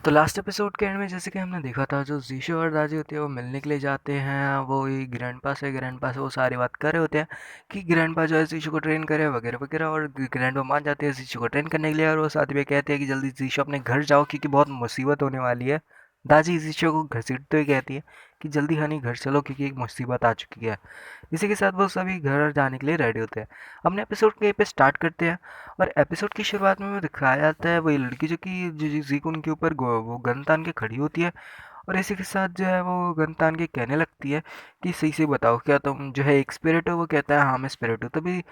तो last episode के and में जैसे कि हमने देखा था, जो जीशो और दाजी होती है वो मिलने के लिए जाते हैं। वो ये ग्रैंडपा से वो सारी बात कर रहे होते हैं कि ग्रैंडपा जो है जीशो को ट्रेन करे वगैरह वगैरह, और ग्रैंडपा मान जाते हैं जीशो को ट्रेन करने के लिए। और वो साथ में कहते हैं कि जल्दी जीशो अपने घर जाओ क्योंकि बहुत मुसीबत होने वाली है। दादी जीशो को घसीटते हुए कहती है कि जल्दी हनी घर चलो क्योंकि एक मुसीबत आ चुकी है। इसी के साथ वो सभी घर जाने के लिए रेडी होते हैं। अपने एपिसोड के पे स्टार्ट करते हैं। और एपिसोड की शुरुआत में वो दिखाया जाता है वही लड़की जो कि जीकुन के ऊपर वो गन तान के खड़ी होती है। और इसी के साथ जो है वो गन तान के कहने लगती है कि सही से बताओ क्या तुम जो है एक स्पिरिट हो। वो कहता है हाँ मैं स्पिरिट हूँ। तभी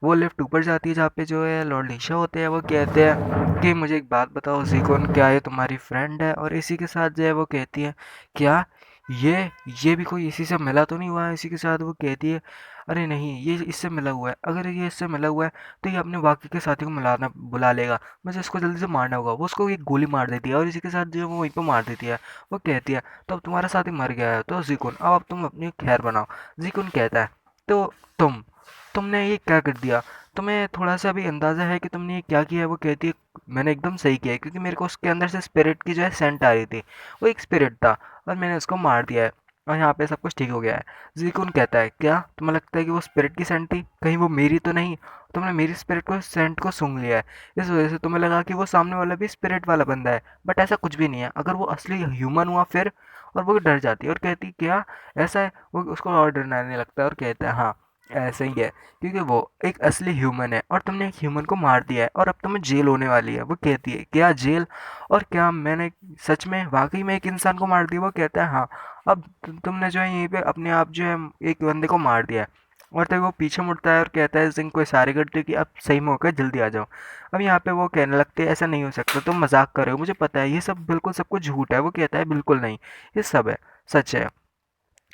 वो लिफ्ट ऊपर जाती है जहाँ पे जो है लॉर्ड लिशा होते हैं। वो कहते हैं कि मुझे एक बात बताओ जीकोन, क्या ये तुम्हारी फ्रेंड है? और इसी के साथ जो है वो कहती है क्या ये ये भी कोई इसी से मिला तो नहीं हुआ है? इसी के साथ वो कहती है अरे नहीं, ये इससे मिला हुआ है। अगर ये इससे मिला हुआ है तो ये अपने बाकी के साथी को मिलाना बुला लेगा। मुझे इसको जल्दी से मारना होगा। वो उसको एक गोली मार देती है और इसी के साथ जो है वो वहीं पर मार देती है। वो कहती है तो अब तुम्हारा साथी मर गया है तो जीकुन अब तुम अपनी खैर बनाओ। जीकुन कहता है तो तुम तुमने ये क्या कर दिया? तुम्हें थोड़ा सा भी अंदाजा है कि तुमने ये क्या किया है? वो कहती है मैंने एकदम सही किया है क्योंकि मेरे को उसके अंदर से स्पिरिट की जो है सेंट आ रही थी। वो एक स्पिरिट था और मैंने उसको मार दिया है और यहाँ पे सब कुछ ठीक हो गया है। जीकुन कहता है क्या तुम्हें लगता है कि वो स्पिरिट की सेंट थी? कहीं वो मेरी तो नहीं? तुमने मेरी स्पिरिट को सेंट को सूंघ लिया है। इस वजह से तुम्हें लगा कि वो सामने वाला भी स्पिरिट वाला बंदा है, बट ऐसा कुछ भी नहीं है। अगर वो असली ह्यूमन हुआ फिर? और वो डर जाती है और कहती क्या ऐसा है? वो उसको और डरने लगता है और कहता है हाँ ऐसा ही है क्योंकि वो एक असली ह्यूमन है और तुमने एक ह्यूमन को मार दिया है और अब तुम्हें जेल होने वाली है। वो कहती है क्या जेल? और क्या मैंने सच में वाकई में एक इंसान को मार दिया? वो कहता है हाँ। अब तुमने जो है यहीं पे अपने आप जो है एक बंदे को मार दिया है। और तब वो पीछे मुड़ता है और कहता है जिंग को इशारे करते हैं कि अब सही में होकर जल्दी आ जाओ। अब यहाँ पे वो कहने लगते हैं ऐसा नहीं हो सकता, तुम मजाक कर रहे हो, मुझे पता है ये सब बिल्कुल सब कुछ झूठ है। वो कहता है बिल्कुल नहीं, ये सब है, सच है।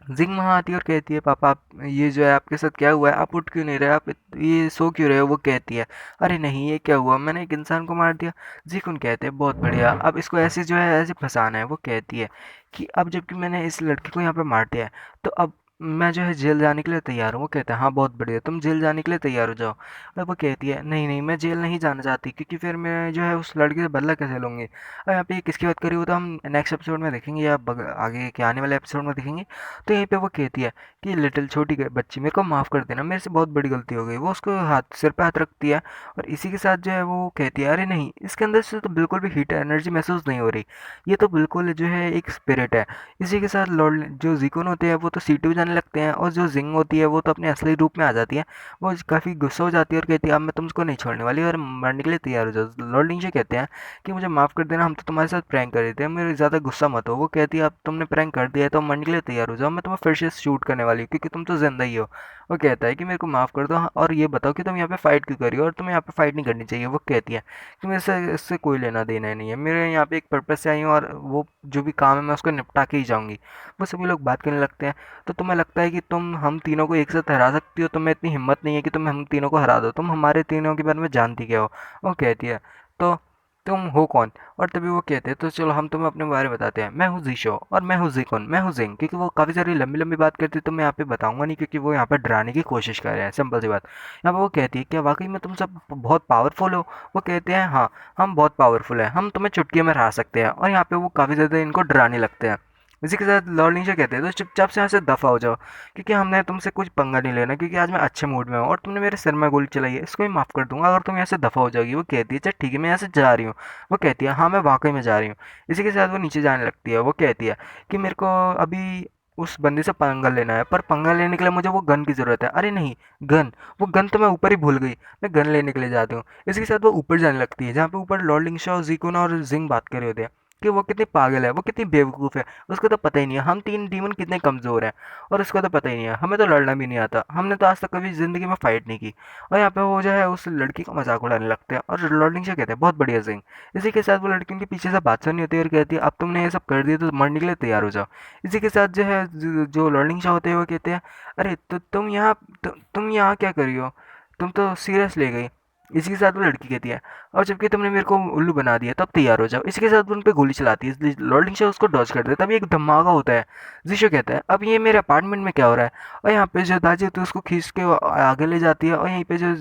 जिंग वहाँ आती है और कहती है पापा आप ये जो है आपके साथ क्या हुआ है? आप उठ क्यों नहीं रहे? आप ये सो क्यों रहे हो? वो कहती है अरे नहीं ये क्या हुआ, मैंने एक इंसान को मार दिया। जिकुन कहते हैं बहुत बढ़िया, अब इसको ऐसे जो है ऐसे फंसाना है। वो कहती है कि अब जबकि मैंने इस लड़की को यहाँ पे मार दिया है तो अब मैं जो है जेल जाने के लिए तैयार हूँ। वो कहता है हाँ बहुत बढ़िया, तुम जेल जाने के लिए तैयार हो जाओ। और वो कहती है नहीं नहीं मैं जेल नहीं जाना चाहती क्योंकि फिर मैं जो है उस लड़के से बदला कैसे लूँगी। और यहाँ पे किसकी बात करी हो तो हम नेक्स्ट एपिसोड में देखेंगे या आगे के आने वाले एपिसोड में देखेंगे। तो यहीं पे वो कहती है कि लिटिल छोटी बच्ची मेरे को माफ़ कर देना, मेरे से बहुत बड़ी गलती हो गई। वो उसको हाथ सिर पे हाथ रखती है और इसी के साथ जो है वो कहती है अरे नहीं इसके अंदर से तो बिल्कुल भी हीट एनर्जी महसूस नहीं हो रही, ये तो बिल्कुल जो है एक स्पिरिट है। इसी के साथ लॉर्ड जो जिकोन होते हैं वो तो सीटू जाने लगते हैं और जो जिंग होती है वो तो अपने असली रूप में आ जाती है। वो काफ़ी गुस्सा हो जाती है और कहती है अब मैं तुमको नहीं छोड़ने वाली और मरने के लिए तैयार हो जाओ। लॉर्ड लिंचे कहते हैं कि मुझे माफ़ कर देना, हम तो तुम्हारे साथ प्रैंक कर रहे थे, मेरे ज़्यादा गुस्सा मत हो। वो कहती है अब तुमने प्रैंक कर दिया है तो मरने के लिए तैयार हो जाओ, मैं तुम्हें फिर से शूट करने वाली हूँ क्योंकि तुम तो जिंदा ही हो। वो कहता है कि मेरे को माफ़ कर दो और ये बताओ कि तुम यहाँ पे फाइट क्यों कर रही हो और तुम्हें यहाँ पे फाइट नहीं करनी चाहिए। वो कहती है कि मेरे से इससे कोई लेना देना नहीं है, मेरे यहाँ पे एक पर्पज़ से आई हूँ और वो जो भी काम है मैं उसको निपटा के ही जाऊँगी। वो सभी लोग बात करने लगते हैं। तो तुम्हें लगता है कि तुम हम तीनों को एक साथ हरा सकती हो? तुम्हें इतनी हिम्मत नहीं है कि तुम हम तीनों को हरा दो? तुम हमारे तीनों के बारे में जानती क्या हो? वो कहती है तो तुम हो कौन? और तभी वो कहते हैं तो चलो हम तुम्हें अपने बारे में बताते हैं, मैं हूँ जीशो और मैं हूँ जिकोन, मैं हूँ जिंग। क्योंकि वो काफ़ी सारी लंबी लंबी बात करती है तो मैं यहाँ पे बताऊंगा नहीं क्योंकि वो यहाँ पे डराने की कोशिश कर रहे हैं, सिंपल सी बात। यहाँ पे वो कहती है क्या वाकई में तुम सब बहुत पावरफुल हो? वो कहते हैं हाँ हम बहुत पावरफुल हैं, हम तुम्हें चुटकी में हरा सकते हैं। और यहाँ पे वो काफ़ी ज़्यादा इनको डराने लगते हैं। इसी के साथ लॉर्ड नीचे कहते हैं तो चुपचाप से यहाँ से दफ़ा हो जाओ क्योंकि हमने तुमसे कुछ पंगा नहीं लेना, क्योंकि आज मैं अच्छे मूड में हूँ और तुमने मेरे सिर में गोली चलाई है, इसको भी माफ़ कर दूंगा अगर तुम यहाँ से दफ़ा हो जाओगी। वो कहती है चल ठीक है मैं यहाँ से जा रही हूँ। वो कहती है हाँ मैं वाकई में जा रही हूँ। इसी के साथ वो नीचे जाने लगती है। वो कहती है कि मेरे को अभी उस बंदे से पंगा लेना है, पर पंगा लेने के लिए मुझे वो गन की ज़रूरत है। अरे नहीं गन, वो गन तो मैं ऊपर ही भूल गई, मैं गन लेने के लिए जाती हूँ। इसी के साथ वो ऊपर जाने लगती है जहाँ पे ऊपर लॉर्ड लिंगशा, जीकुन और जिंग बात कर रहे होते हैं कि वो कितनी पागल है, वो कितनी बेवकूफ़ है, उसको तो पता ही नहीं है हम तीन डीमन कितने कमज़ोर हैं। और उसको तो पता ही नहीं है हमें तो लड़ना भी नहीं आता, हमने तो आज तक कभी ज़िंदगी में फ़ाइट नहीं की। और यहाँ पे वो जो है उस लड़की का मजाक उड़ाने लगते हैं और लॉर्ड लिंगशा कहते हैं बहुत बढ़िया जिंग। इसी के साथ वो लड़की उनके पीछे से बात सुनी होती है और कहती है अब तुमने ये सब कर दिया तो मरने के लिए तैयार हो जाओ। इसी के साथ जो है जो लर्निंग शाह होते हैं वो कहते हैं अरे तो तुम यहाँ क्या कर रही हो? तुम तो सीरियस ले गई। इसी के साथ वो लड़की कहती है, और जबकि तुमने मेरे को उल्लू बना दिया, तब तैयार हो जाओ। इसी के साथ वो उन पे गोली चलाती है, इसलिए लॉर्ड लिंशा उसको डॉज कर देता है। तभी एक धमाका होता है। जीशो कहता है, अब ये मेरे अपार्टमेंट में क्या हो रहा है? और यहाँ पे जो दाजी होती है उसको खींच के वो आगे ले जाती है, और यहीं पे जो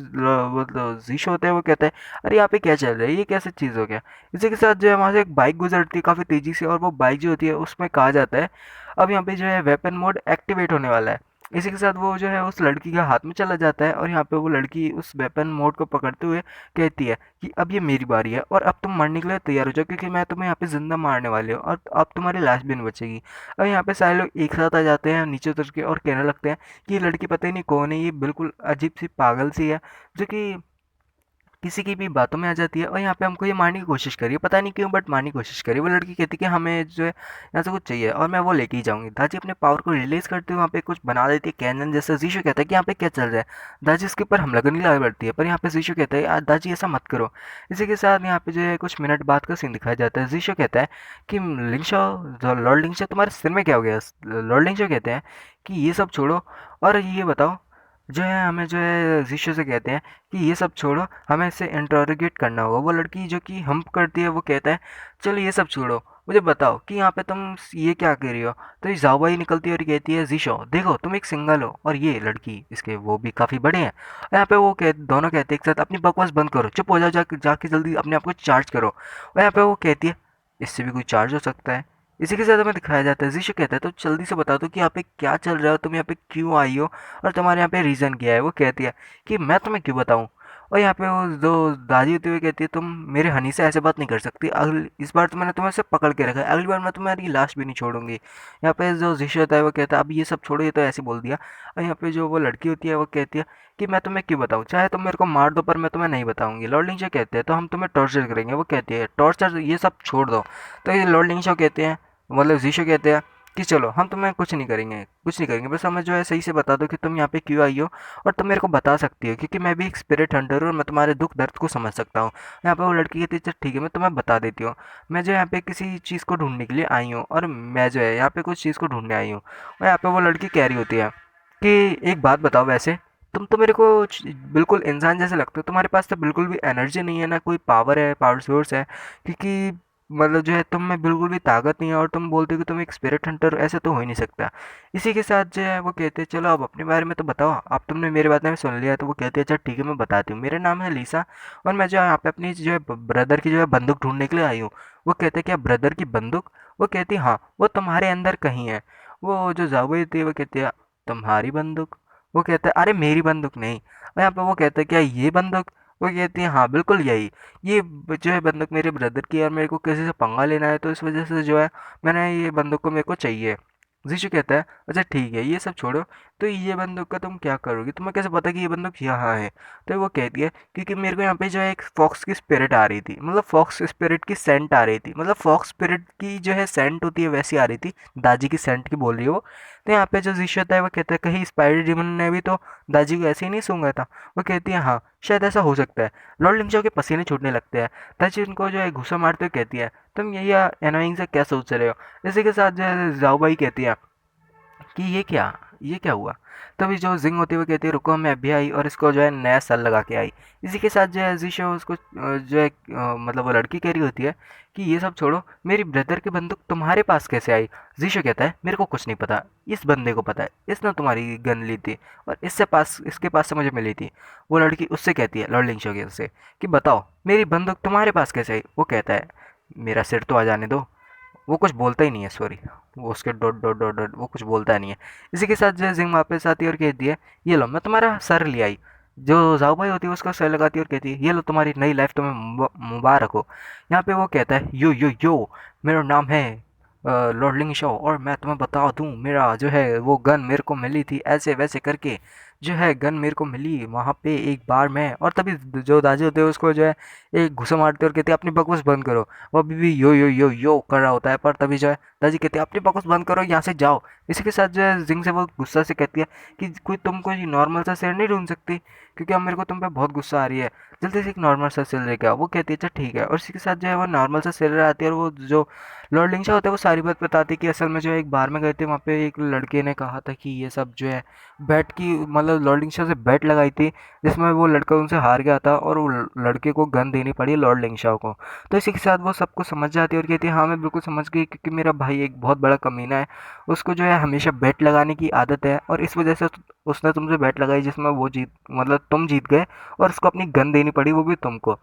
जीशो होता है वो कहता है, अरे यहाँ पे क्या चल रहा है, ये कैसे चीज़ हो गया? इसी के साथ जो है वहाँ से एक बाइक गुजरती है काफ़ी तेज़ी से, और वो बाइक जो होती है उसमें कहा जाता है अब यहाँ पे जो है वेपन मोड एक्टिवेट होने वाला है। इसी के साथ वो जो है उस लड़की के हाथ में चला जाता है, और यहाँ पे वो लड़की उस वेपन मोड को पकड़ते हुए कहती है कि अब ये मेरी बारी है, और अब तुम मरने के लिए तैयार हो जाओ, क्योंकि मैं तुम्हें यहाँ पे जिंदा मारने वाली हूँ, और अब तुम्हारी लाश भी नहीं बचेगी। अब यहाँ पे सारे लोग एक साथ आ जाते हैं नीचे उतर के, और कहने लगते हैं कि ये लड़की पता ही नहीं कौन है, ये बिल्कुल अजीब सी पागल सी है, जो कि किसी की भी बातों में आ जाती है। और यहाँ पे हमको ये मारने की कोशिश करी है, पता नहीं क्यों, बट मारने की कोशिश करी। वो लड़की कहती है कि हमें जो है यहाँ से कुछ चाहिए, और मैं वो लेके ही जाऊंगी। दाजी अपने पावर को रिलीज करते हुए वहाँ पे कुछ बना देती है कैनन जैसा। जीशु कहता है कि यहाँ पे क्या चल रहा है? दाजी उसके ऊपर हमला करने लग पड़ती है, पर यहाँ पे जीशु कहता है, यार दाजी ऐसा मत करो। इसी के साथ यहाँ पे जो है कुछ मिनट बाद का सीन दिखाया जाता है। जीशु कहता है कि लिंशा, लॉर्ड लिंशा, तुम्हारे सिर में क्या हो गया? लॉर्ड लिंशा कहते हैं कि ये सब छोड़ो, और ये बताओ, जो है हमें जो है जीशो से कहते हैं कि ये सब छोड़ो, हमें इसे इंटरोगेट करना होगा। वो लड़की जो कि हम करती है वो कहता है, चलो ये सब छोड़ो, मुझे बताओ कि यहाँ पे तुम ये क्या कर रही हो? तो ये जाओबाई निकलती है और कहती है, जीशो देखो तुम एक सिंगल हो, और ये लड़की इसके वो भी काफ़ी बड़े हैं। और यहाँ पे वो दोनों कहते हैं एक साथ, अपनी बकवास बंद करो, चुप हो जाओ, जाके जाके जल्दी अपने आप को चार्ज करो। और यहाँ पे वो कहती है, इससे भी कोई चार्ज हो सकता है? इसी के साथ हमें दिखाया जाता है, जीशो कहता है, तो जल्दी से बता दो कि यहाँ पे क्या चल रहा है, तुम यहाँ पे क्यों आई हो, और तुम्हारे यहाँ पे रीज़न क्या है? वो कहती है कि मैं तुम्हें क्यों बताऊँ? और यहाँ पे वो जो दादी होती हुई कहती है, तुम मेरे हनी से ऐसे बात नहीं कर सकती, अगली इस बार तो मैंने तुम्हें से पकड़ के रखा है, अगली बार मैं तुम्हारी लाश भी नहीं छोड़ूंगी। यहाँ पे जो जिश होता है वो कहता है, अब ये सब छोड़ो, ये तो ऐसे बोल दिया। और यहाँ पे जो वो लड़की होती है वो कहती है कि मैं तुम्हें क्यों बताऊँ, चाहे तुम मेरे को मार दो, पर मैं तुम्हें नहीं बताऊंगी। लॉर्ड लिंशो कहते हैं, तो हम तुम्हें टॉर्चर करेंगे। वो कहती है, टॉर्चर, ये सब छोड़ दो। तो ये लॉर्ड लिंशो कहते हैं, मतलब जीशो कहते हैं कि चलो हम तुम्हें कुछ नहीं करेंगे, कुछ नहीं करेंगे, बस हमें जो है सही से बता दो कि तुम यहाँ पे क्यों आई हो, और तुम मेरे को बता सकती हो, क्योंकि मैं भी एक स्पिरिट हंटर हूँ और मैं तुम्हारे दुख दर्द को समझ सकता हूँ। यहाँ पे वो लड़की कहती है, चल ठीक है, मैं तुम्हें बता देती हूँ। मैं जो यहाँ पे किसी चीज़ को ढूंढने के लिए आई हूँ, और मैं जो है यहाँ पे कुछ चीज़ को ढूंढने आई हूँ। और यहाँ पे वो लड़की कह रही होती है कि एक बात बताओ, वैसे तुम तो मेरे को बिल्कुल इंसान जैसे लगते हो, तुम्हारे पास तो बिल्कुल भी एनर्जी नहीं है, ना कोई पावर है, पावर सोर्स है, क्योंकि मतलब जो है तुम में बिल्कुल भी ताकत नहीं है, और तुम बोलते हो कि तुम एक स्पिरिट हंटर हो, ऐसे तो हो ही नहीं सकता। इसी के साथ जो है वो कहते हैं, चलो अब अपने बारे में तो बताओ, अब तुमने मेरे बारे में सुन लिया है। तो वो कहते हैं, अच्छा ठीक है, मैं बताती हूँ, मेरा नाम है लीसा, और मैं जो है यहाँ पे अपनी जो है ब्रदर की जो है बंदूक ढूंढने के लिए आई हूँ। वो कहते हैं, क्या ब्रदर की बंदूक? वो कहती है, हाँ वो तुम्हारे अंदर कहीं है। वो जो जावे थी वो कहती है, तुम्हारी बंदूक? वो कहता है, अरे मेरी बंदूक नहीं। और यहाँ पे वो कहता है, क्या ये बंदूक? वो कहती है, हाँ बिल्कुल यही। ये जो है बंदूक मेरे ब्रदर की है, और मेरे को किसी से पंगा लेना है, तो इस वजह से जो है मैंने ये बंदूक को मेरे को चाहिए। जीशु कहता है, अच्छा ठीक है, ये सब छोड़ो, तो ये बंदूक का तुम क्या करोगी? तुम्हें कैसे पता कि ये बंदूक यहाँ है? तो वो कहती है, क्योंकि मेरे को यहाँ पे जो है एक फॉक्स की स्पिरिट आ रही थी, मतलब फॉक्स स्पिरिट की सेंट आ रही थी, मतलब फॉक्स स्पिरिट की जो है सेंट होती है वैसी आ रही थी, दाजी की सेंट की बोल रही है वो। तो यहाँ पे जो जीशु होता है वो कहता है, कहीं स्पाइडर डीमन ने भी तो दाजी को ऐसे ही नहीं सूंघा था? वो कहती है, हाँ शायद ऐसा हो सकता है। लॉर्ड लिंचो के पसीने छूटने लगते हैं। ताची उनको जो है गुस्सा मारते हुए कहती है, तुम यही एनोइंग से क्या सोच रहे हो? इसी के साथ जो है जाओबाई कहती है कि ये क्या हुआ? तभी जो जिंग होती है वो कहती है, रुको मैं अभी आई, और इसको जो है नया सर लगा के आई। इसी के साथ जो है जीशो उसको जो है मतलब वो लड़की कह रही होती है कि ये सब छोड़ो, मेरी ब्रदर की बंदूक तुम्हारे पास कैसे आई? जीशो कहता है, मेरे को कुछ नहीं पता, इस बंदे को पता है, इसने तुम्हारी गन ली थी, और इसके पास से मुझे मिली थी। वो लड़की उससे कहती है, लॉर्ड लिंचो के उससे, कि बताओ मेरी बंदूक तुम्हारे पास कैसे आई? वो कहता है, मेरा सिर तो आ जाने दो। वो कुछ बोलता ही नहीं है, सॉरी, वो उसके डॉट डॉट डॉट डॉट वो कुछ बोलता नहीं है। इसी के साथ जो है जिंग वापस आती है और कहती है, ये लो मैं तुम्हारा सर ले आई। जो जाओ भाई होती है उसका सर लगाती है और कहती है, ये लो तुम्हारी नई लाइफ, तुम्हें मुबारक हो। यहाँ पे वो कहता है, यो यो यो, मेरा नाम है लॉर्ड शो, और मैं तुम्हें बता दूं, मेरा जो है वो गन मेरे को मिली थी ऐसे वैसे करके, जो है गन मेरे को मिली वहाँ पे एक बार में। और तभी जो दादी होते हैं उसको जो है एक घुसा मारते और कहते हैं, अपनी बकवास बंद करो। वो अभी भी यो यो यो यो कर रहा होता है, पर तभी जो है दादी कहती है, अपनी बकवास बंद करो, यहाँ से जाओ। इसी के साथ जो है जिंग से वो गुस्सा से कहती है कि तुम कोई नॉर्मल सा शेर नहीं ढूंढ सकती, क्योंकि अब मेरे को तुम पे बहुत गुस्सा आ रही है। जल्दी से एक नॉर्मल सा सेलर लेके आओ। वो कहती है अच्छा ठीक है, और इसी के साथ जो है वो नॉर्मल सा सेलर आती है, और वो जो लॉर्ड लिंशा होता है वो सारी बात बताती है कि असल में जो है एक बार में गए थे, वहाँ पे एक लड़के ने कहा था कि ये सब जो है बेट की, मतलब लॉर्ड लिंशा से बेट लगाई थी, जिसमें वो लड़का उनसे हार गया था, और वो लड़के को गन देनी पड़ी लॉर्ड लिंशा को। तो इसी के साथ वो सबको समझ जाती है और कहती है हाँ मैं बिल्कुल समझ गई, क्योंकि मेरा भाई एक बहुत बड़ा कमीना है, उसको जो है हमेशा बेट लगाने की आदत है, और इस वजह से उसने तुमसे बेट लगाई जिसमें वो जीत, मतलब तुम जीत गए, और उसको अपनी गन देनी पड़ी, वो भी तुमको।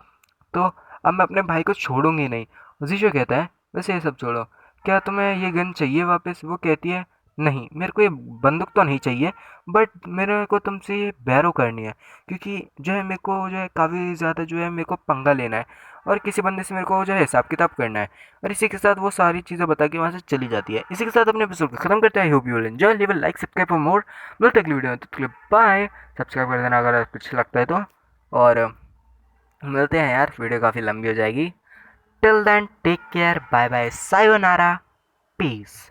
तो अब मैं अपने भाई को छोड़ूंगी नहीं। जीशो कहता है वैसे ये सब छोड़ो, क्या तुम्हें ये गन चाहिए वापस? वो कहती है नहीं, मेरे को ये बंदूक तो नहीं चाहिए, बट मेरे को तुमसे ये बैरो करनी है, क्योंकि जो है मेरे को जो है काफ़ी ज़्यादा जो है मेरे को पंगा लेना है, और किसी बंदे से मेरे को जो है हिसाब किताब करना है। और इसी के साथ वो सारी चीज़ें बता के वहाँ से चली जाती है। इसी के साथ अपने एपिसोड को खत्म करते हैं। Hope you will enjoy, leave a like, subscribe for more. मिलते हैं अगली वीडियो में, तब तक के लिए बाय। सब्सक्राइब कर देना अगर कुछ लगता है तो, और मिलते हैं यार, वीडियो काफ़ी लंबी हो जाएगी। Till then take care, bye bye, sayonara, piece.